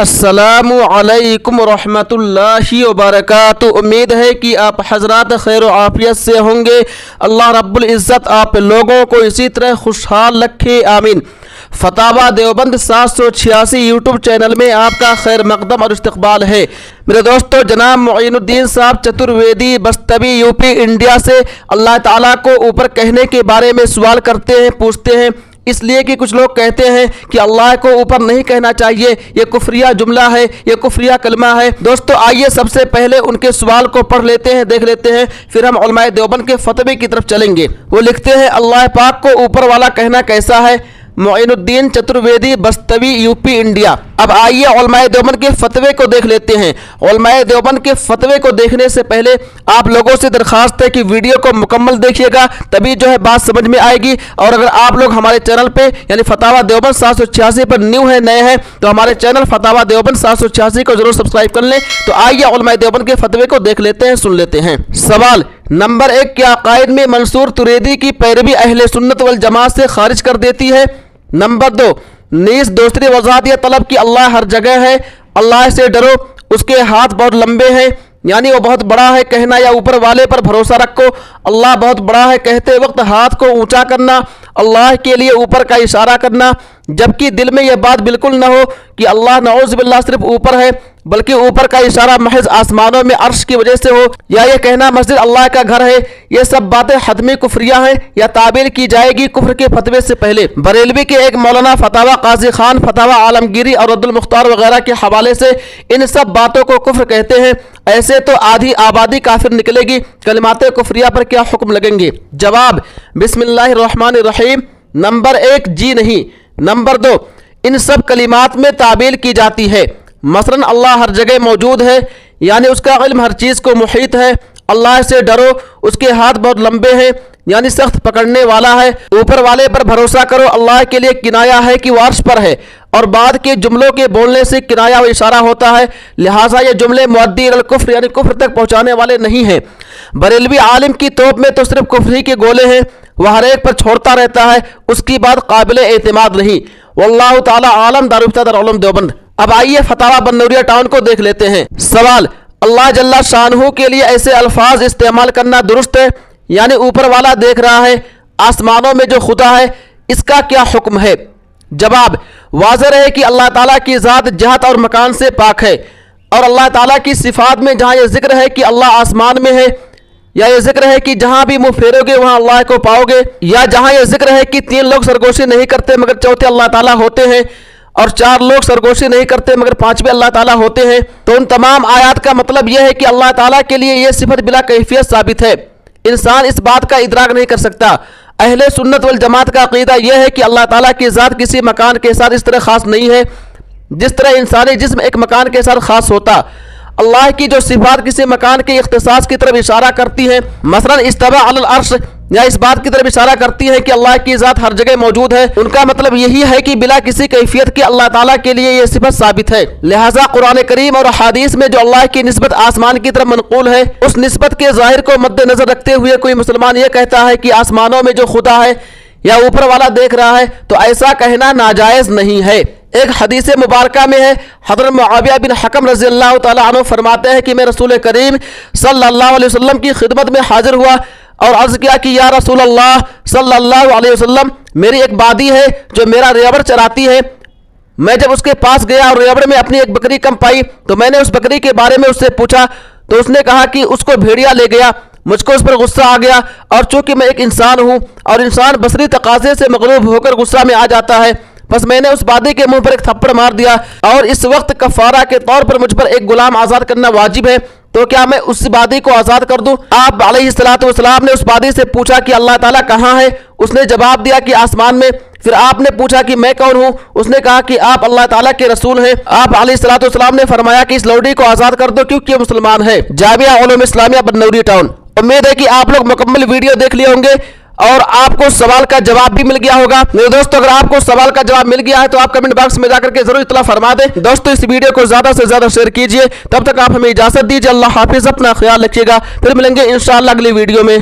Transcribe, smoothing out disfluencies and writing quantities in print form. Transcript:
अस्सलामु अलैकुम रहमतुल्लाहि व बरकातुहू। उम्मीद है कि आप हजरात खैर आफियत से होंगे। अल्लाह रब्बुल इज़्ज़त आप लोगों को इसी तरह खुशहाल रखे, आमीन। फतावा देवबंद 786 यूट्यूब चैनल में आपका खैर मकदम और इस्तकबाल है। मेरे दोस्तों, जनाब मुईनुद्दीन साहब चतुर्वेदी बस्तवी यूपी इंडिया से अल्लाह ताला को ऊपर कहने के बारे में सवाल करते हैं, पूछते हैं, इसलिए कि कुछ लोग कहते हैं कि अल्लाह को ऊपर नहीं कहना चाहिए, ये कुफरिया जुमला है, ये कुफरिया कलमा है। दोस्तों, आइए सबसे पहले उनके सवाल को पढ़ लेते हैं, देख लेते हैं, फिर हम उलमाए देवबंद के फतवे की तरफ चलेंगे। वो लिखते हैं, अल्लाह पाक को ऊपर वाला कहना कैसा है? Moinuddin Chaturvedi Bastavi UP India. अब आइए उलमाए देवबंद के फतवे को देख लेते हैं। उलमाए देवबंद के फतवे को देखने से पहले आप लोगों से दरखास्त है कि वीडियो को मुकम्मल देखिएगा, तभी जो है बात समझ में आएगी। और अगर आप लोग हमारे चैनल पे यानी फतावा देवबंद 786 पर न्यू है, नए हैं, तो हमारे चैनल फतावा देवबंद 786 को जरूर सब्सक्राइब कर लें। तो आइए उलमाए देवबंद के फतवे को देख लेते हैं, सुन लेते हैं। सवाल नंबर 1, क्या अकायद में मंसूर तुरैदी की पैरवी अहले सुन्नत वल जमात से खारिज कर देती है? नंबर 2, नीस दूसरी वजाहत यह तलब कि अल्लाह हर जगह है, अल्लाह से डरो, उसके हाथ बहुत लंबे हैं, यानी वो बहुत बड़ा है कहना, या ऊपर वाले पर भरोसा रखो, अल्लाह बहुत बड़ा है कहते वक्त हाथ को ऊंचा करना, अल्लाह के लिए ऊपर का इशारा करना, जबकि दिल में यह बात बिल्कुल न हो कि अल्लाह नऊज़ बिल्लाह सिर्फ ऊपर है, बल्कि ऊपर का इशारा महज आसमानों में अर्श की वजह से हो, या ये कहना मस्जिद अल्लाह का घर है। ये सब बातें हतमी कुफरिया हैं या ताबील की जाएगी कुफ्र के फतवे से पहले। बरेलवी के एक मौलाना फतावा काजी खान, फतावा आलमगीरी और रद्दुल मुख्तार वगैरह के हवाले से इन सब बातों को कुफ्र कहते हैं। ऐसे तो आधी आबादी काफिर निकलेगी, कलिमाते कुफरिया पर क्या हुक्म लगेंगे? जवाब, बिस्मिल्लाहिर्रहमानिर्रहीम। नंबर 1, जी नहीं। नंबर 2, इन सब कलिमात में ताबील की जाती है। मसलन अल्लाह हर जगह मौजूद है, यानी उसका इल्म हर चीज़ को मुहीत है, अल्लाह से डरो, उसके हाथ बहुत लंबे हैं, यानी सख्त पकड़ने वाला है, ऊपर वाले पर भरोसा करो, अल्लाह के लिए किनाया है कि वो अर्श पर है, और बाद के जुमलों के बोलने से किनाया व इशारा होता है, लिहाजा ये जुमले मुअद्दी इलल कुफ्र यानी कुफ्र तक पहुँचाने वाले नहीं हैं। बरेलवी आलिम की तोप में तो सिर्फ कुफ्र ही के गोले हैं, वह हर एक पर छोड़ता रहता है, उसकी बात काबिल एतमाद नहीं। वल्लाहु ताला आलम। दारुल देवबंद। अब आइए फतावा बन्नूरिया टाउन को देख लेते हैं। सवाल, अल्लाह जल्ला शानहू के लिए ऐसे अल्फाज इस्तेमाल करना दुरुस्त है, यानी ऊपर वाला देख रहा है, आसमानों में जो खुदा है, इसका क्या हुक्म है? जवाब, वाज़ेह है कि अल्लाह ताला की ज़ात जहत और मकान से पाक है, और अल्लाह ताला की सिफात में जहाँ यह जिक्र है कि अल्लाह आसमान में है, या ये जिक्र है कि जहां भी मुंह फेरोगे वहां अल्लाह को पाओगे, या जहां ये जिक्र है कि 3 लोग सरगोशी नहीं करते मगर चौथे अल्लाह ताला होते हैं, और 4 लोग सरगोशी नहीं करते मगर 5वें अल्लाह ताला होते हैं, तो उन तमाम आयात का मतलब यह है कि अल्लाह ताला के लिए यह सिफत बिला कैफियत साबित है। इंसान इस बात का इदराक नहीं कर सकता। अहले सुन्नत वल जमात का अकीदा यह है कि अल्लाह ताला की ज़ात किसी मकान के साथ इस तरह खास नहीं है जिस तरह इंसानी जिस्म एक मकान के साथ खास होता। अल्लाह की जो सिफात किसी मकान के इख्तिसास की तरफ इशारा करती हैं, मसलन इस्तवा अलल अर्श, या इस बात की तरफ इशारा करती है कि अल्लाह की ज़ात हर जगह मौजूद है, उनका मतलब यही है कि बिला किसी कैफियत के अल्लाह ताला के लिए यह सिफत साबित है। लिहाजा कुरान करीम और हदीस में जो अल्लाह की निस्बत आसमान की तरफ मनकूल है, उस निस्बत के ज़ाहिर को मद्देनजर रखते हुए कोई मुसलमान यह कहता है कि आसमानों में जो खुदा है या ऊपर वाला देख रहा है, तो ऐसा कहना नाजायज़ नहीं है। एक हदीस मुबारका में है, हज़रत मुआविया बिन हकम रज़ियल्लाहु ताला अन्हु फरमाते हैं कि मैं रसूल करीम सल्लल्लाहु अलैहि वसल्लम की खिदमत में हाजिर हुआ और अर्ज़ किया कि या रसूल अल्लाह सल्लल्लाहु अलैहि वसल्लम, मेरी एक बादी है जो मेरा रेवड़ चराती है। मैं जब उसके पास गया और रेवड़ में अपनी एक बकरी कम पाई, तो मैंने उस बकरी के बारे में उससे पूछा, तो उसने कहा कि उसको भेड़िया ले गया। मुझको उस पर गुस्सा आ गया, और चूंकि मैं एक इंसान हूँ और इंसान बसरी तकाजे से मगलूब होकर गुस्सा में आ जाता है, बस मैंने उस बादी के मुंह पर एक थप्पड़ मार दिया, और इस वक्त कफारा के तौर पर मुझ पर एक गुलाम आज़ाद करना वाजिब है, तो क्या मैं उस बादी को आज़ाद कर दूं? आप अलैहिस्सलातु वस्सलाम ने उस बादी से पूछा कि अल्लाह ताला कहाँ है? उसने जवाब दिया कि आसमान में। फिर आपने पूछा कि मैं कौन हूँ? उसने कहा कि आप अल्लाह ताला के रसूल हैं। आप अलैहिस्सलातु वस्सलाम ने फरमाया कि इस लौडी को आज़ाद कर दो क्योंकि मुसलमान है। जामिया उलूम इस्लामिया बन्नूरिया टाउन। उम्मीद है कि आप लोग मुकम्मल वीडियो देख लिए होंगे और आपको सवाल का जवाब भी मिल गया होगा। मेरे दोस्तों, अगर आपको सवाल का जवाब मिल गया है तो आप कमेंट बॉक्स में जाकर के जरूर इत्तला फरमा दें। दोस्तों, इस वीडियो को ज्यादा से ज्यादा शेयर कीजिए। तब तक आप हमें इजाजत दीजिए। अल्लाह हाफिज, अपना ख्याल रखिएगा। फिर मिलेंगे इंशाअल्लाह अगली वीडियो में।